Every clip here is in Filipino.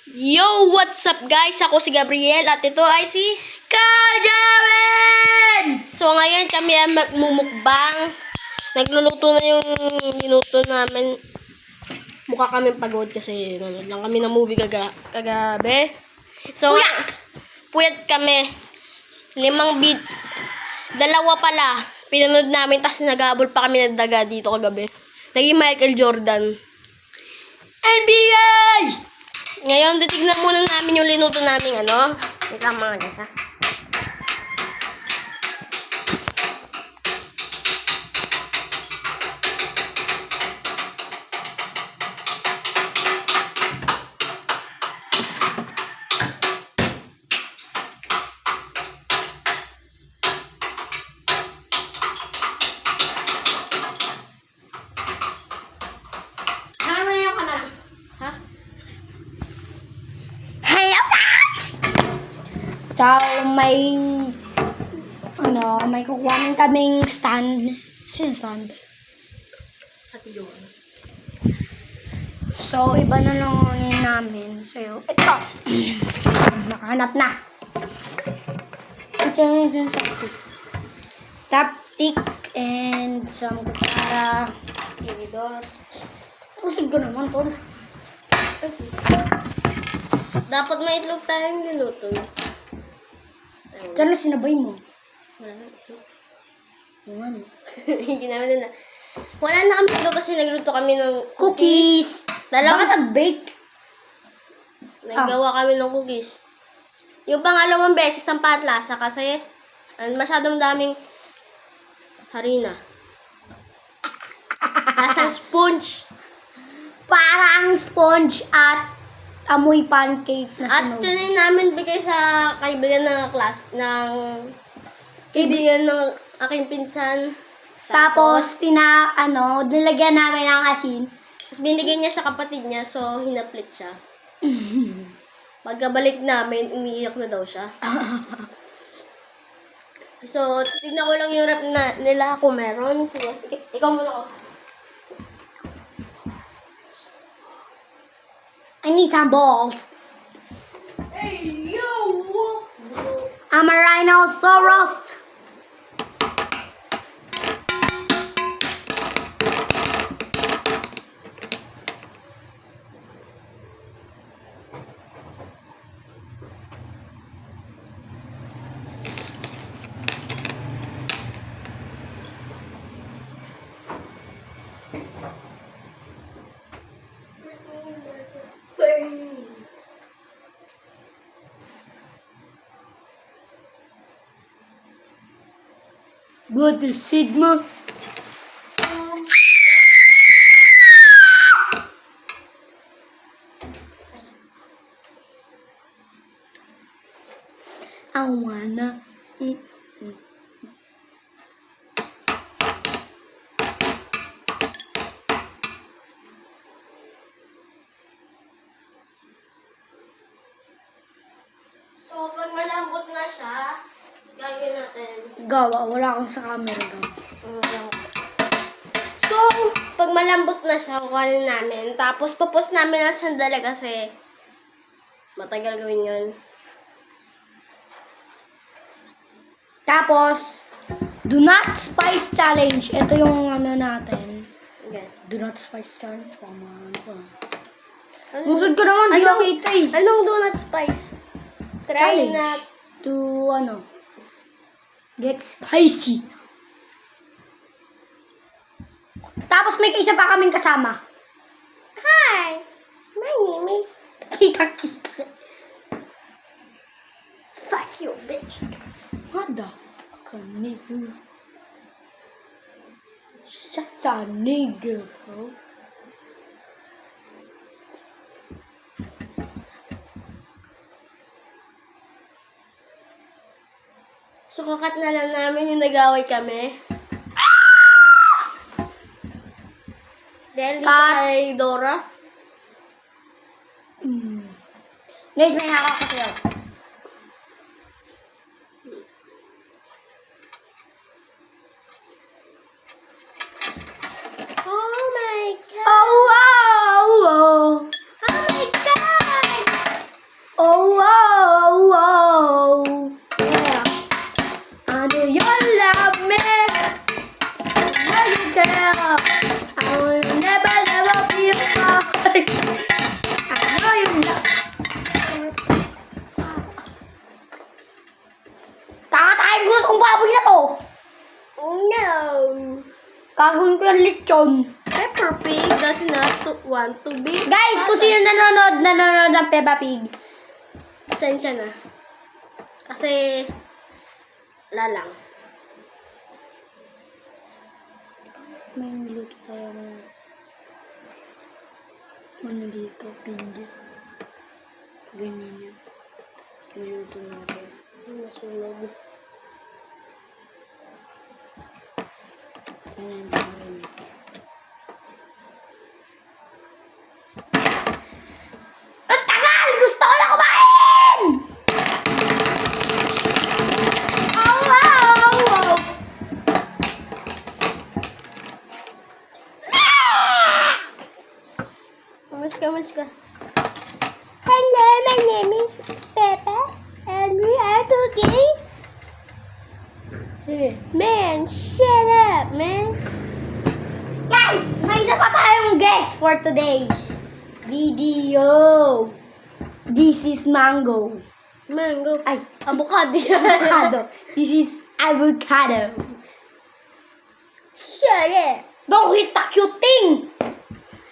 Yo, what's up guys? Ako si Gabriel at ito ay si Kajawen! So ngayon kami ay magmumukbang. Nagluluto na yung minuto namin. Mukha kami pagod kasi nanood lang kami ng movie kagabi. So, puyat kami. 5 bid. 2 pala. Pinanood namin tapos nagabol pa kami ng daga dito kagabi. Naging Michael Jordan. NBA! Ngayon, titignan muna namin yung linuto namin, ano? Wait lang mga guys, ha? Sama na yung kamera. Ha? Hello guys! So, may kukuhanin kaming stand. Sino stand? So, iba na lang namin. So, ito. Nakahanap na. Ito yung taptik and some kutsara. Tinidor. Usod ko naman, tol. Dapat may itlog tayong niluto. Kano sinabay mo? Wala na itlog. Ano? Hindi namin na. Wala na kami itlog kasi nagluto kami ng cookies. Dalawa nag-bake. Naggawa kami ng cookies. Yung pangalawang beses ng patlasa kasi masyadong daming harina. Nasa sponge. Parang sponge at amoy pancake na At sunog. tinay namin bigay sa kaibigan ng kaibigan ng aking pinsan. Tapos, nilagyan namin ng asin. Tapos binigay niya sa kapatid niya, so hinaplit siya. Pagkabalik namin, umiiyak na daw siya. So, tignan ko lang yung rep nila kung meron. Sige, ikaw muna ako. I need some balls. Hey, yo! I'm a rhinoceros. What is Sigma? I wanna. So, pag malambot na siya, gagawin natin. Gawa, wala akong sa camera daw. So, pag malambot na siya, kukuhanin namin. Tapos, papos namin ng sandali kasi matagal gawin yun. Tapos, do not spice challenge. Ito yung natin. Okay. Do not spice challenge. Pamahan ko. Ano? Musod ko naman, di ako kita eh. Anong donut spice? Try Challenge. na. To, get spicy. Tapos may isa pa kaming kasama. Hi! My name is... Kita. Fuck you, bitch. What the fuck, nigga? Shut a nigga, bro. So, kakat na lang namin yung nag-away kami. Dahil dito Cut. kay Dora. Guys, may haka kasi ako. Oh my God! Oh, wow! Oh. Oh my God! Gagawin ko yung lechon. Pepper Pig does not want to be... Guys, kung sino nanonood ng Peppa Pig. Pasensya na. Kasi... Wala lang. May niluto tayo ng manilito, pindi. Ganyan yan. Niluto natin. Masunog. Ganyan din. Ang tagal! Gusto ko na kumain! Oh, wow! Wow! Mamas ka. Hello, my name is Peppa, and we are cooking. Sige. Man, shut up, man. Guys, may isa pa tayong guest for today's video. This is mango. Mango. Ay, Avocado. avocado. This is avocado. Shut up. Don't hit the cute thing.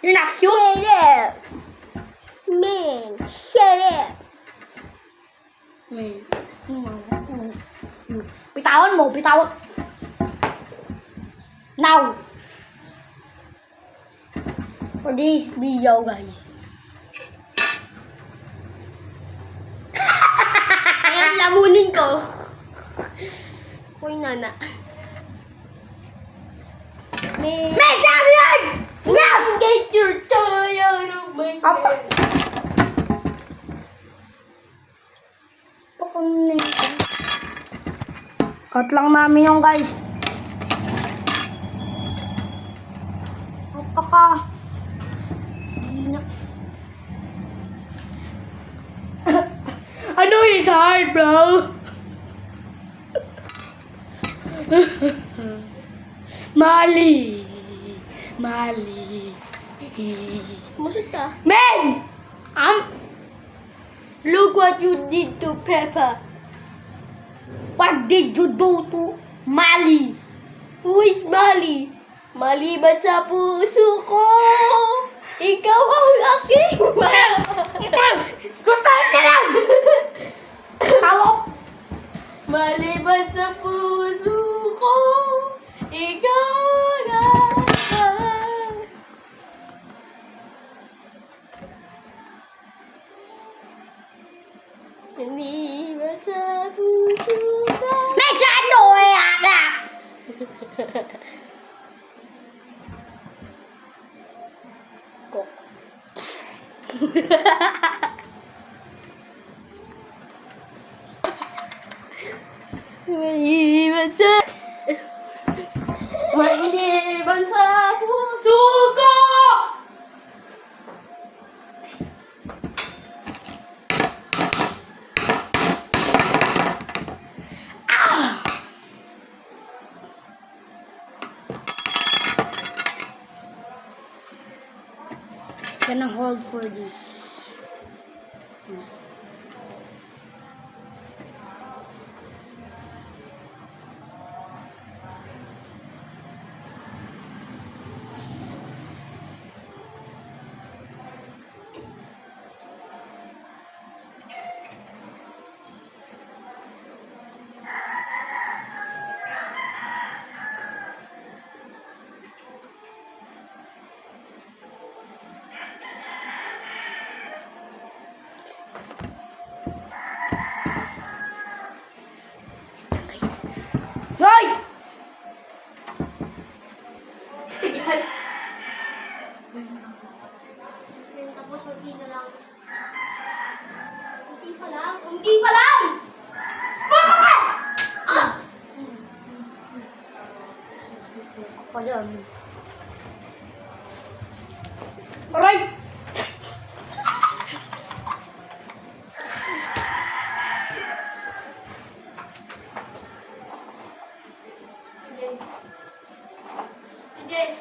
You're not cute. Shut up. Man, shut up. Bitawan mo, bitawan. Now. For this video, guys. Ayan, lamunin ko. Uy, nana. Man, May sabi yan! No! get your toy out of my Apa? hand. Cut lang namin yung guys. Apaka. Ano is hard, bro? Mali. Mali. Musik ka. Men! Look what you did to Peppa. What did you do to Mali? Who is Mali? Maliban sa puso ko. Ikaw ang aking Susal ka lang! Tawag! Maliban sa puso ko. Ikaw na. Maliban sa puso ko. May ano eh, anak! Kok. Maliban sa... Maliban sa puso ko! Gonna hold for this. Hoy! Tapos unti na lang. Unti pa lang. Unti pa lang! Ah! Ayan. Aray! Sige.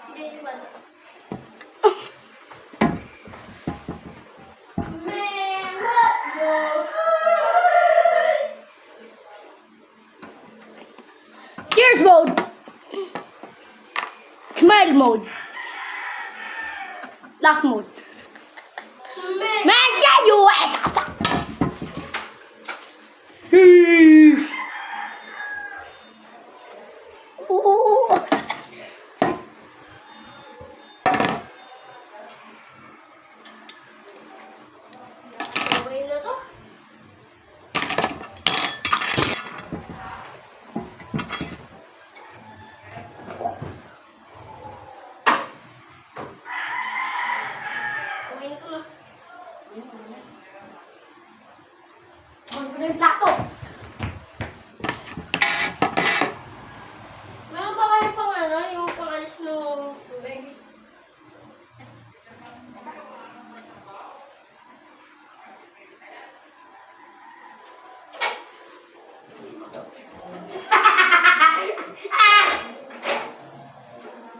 Sige, iwan. Man, what the Cheers mode! mode. Laugh mode. Mesha, you wake up! Okay na to. Okay na to na. Huwag ko na yung plato. Meron pa kayo pang ano, yung pangalis ng tubig?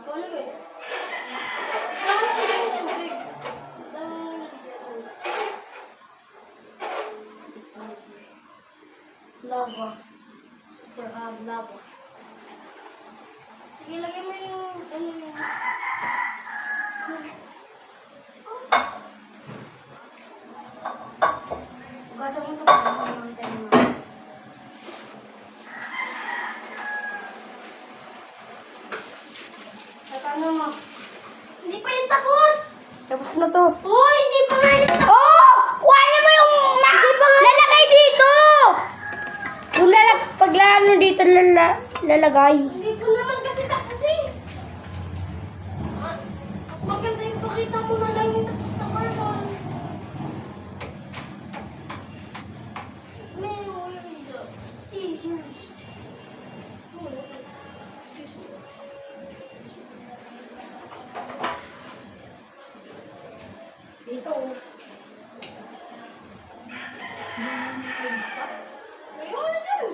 Wala kayo. Meron pa yung tubig. Lava. Lava. Sige, lagay mo yung ano yung... Hugasan mo ito para makita mo. Saka ano mo? Hindi pa yun tapos! Tapos na to. Uy, hindi pa nga yun tapos! Oh! Kuhanin mo yung lalagay dito! Yung pag ano dito lalagay. Hindi pa naman kasi tapos eh. Mas maganda yung pakita mo na lang yung tapos na version. May wala dito. Scissors. Dito. May wala dyan.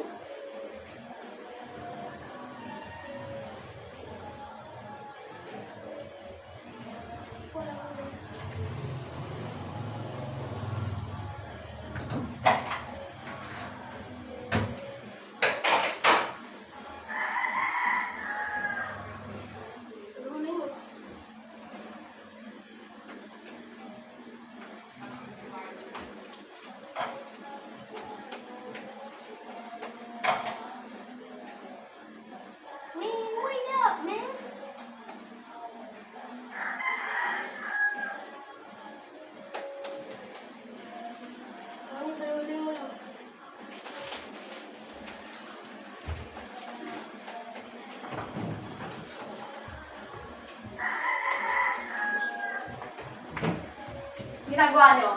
Ginagawa nyo?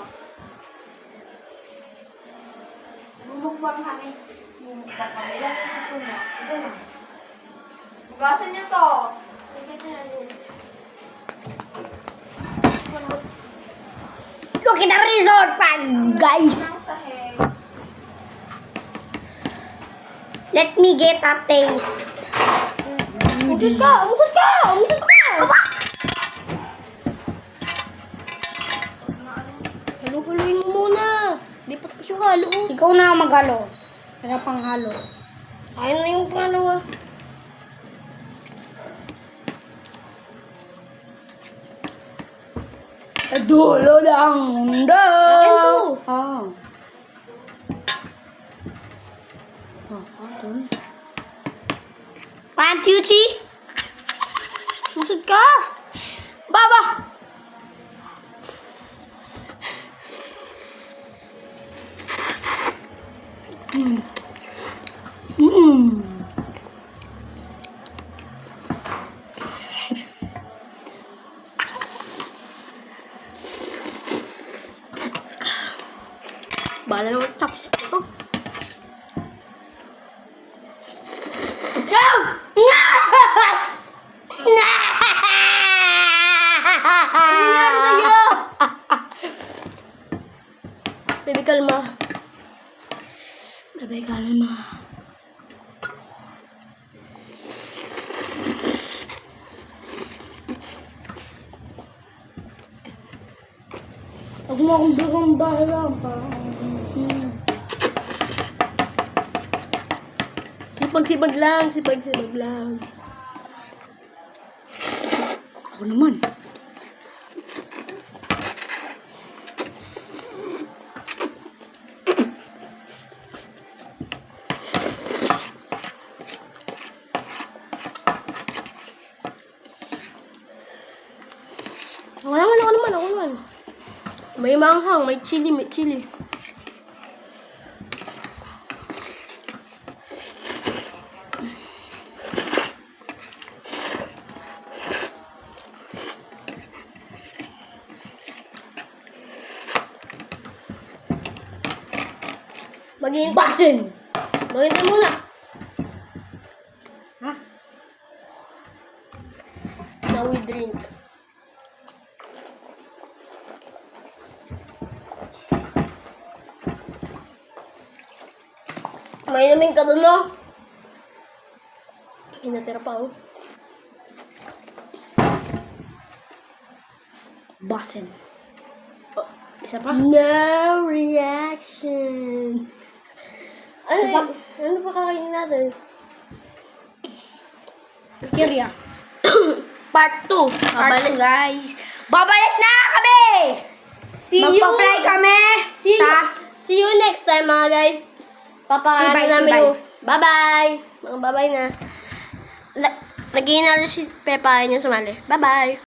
Bumukbang kami. Bumukbang kami. Ilan yung ito na? Isa na. Hugasan nyo to. Look at the resort pan, guys. Let me get a taste. Umusod ka! Umusod ka! Umusod ka! Halo-haloin mo muna. Di pa tapos yung halo. Ikaw na ang maghalo. Kaya pang halo. Ayun na yung pangalawa. Sa dulo ng mundo. Akin to. Ah. One, two, three. Umusod ka! Baba. Mm. Mm. Bala naman tapos ito. Go! No! No! Ano nangyari sa'yo? Baby, kalma. Bebe, kalma. Huwag mo akong bigong bahala pa. Sipag-sipag lang. Sipag-sipag lang. Ako naman. Ako naman. May manghang, may chili. Basin! Maghintay muna. Ha? Now we drink. May inumin ka dun, no? Hinatira pa, oh. Basin. Oh, Isa pa? no reaction. Ano, Isa pa? ano pa kakainin natin? Kirya. Part 2. Part 2, guys. Babalik na kami! See you. Magpa-fly kami See you next time, mga guys. Papakain Say bye, namin say bye. yung bye-bye. Mga bye-bye na. Nag-iina rin si Pepa, niya sumali. Bye-bye.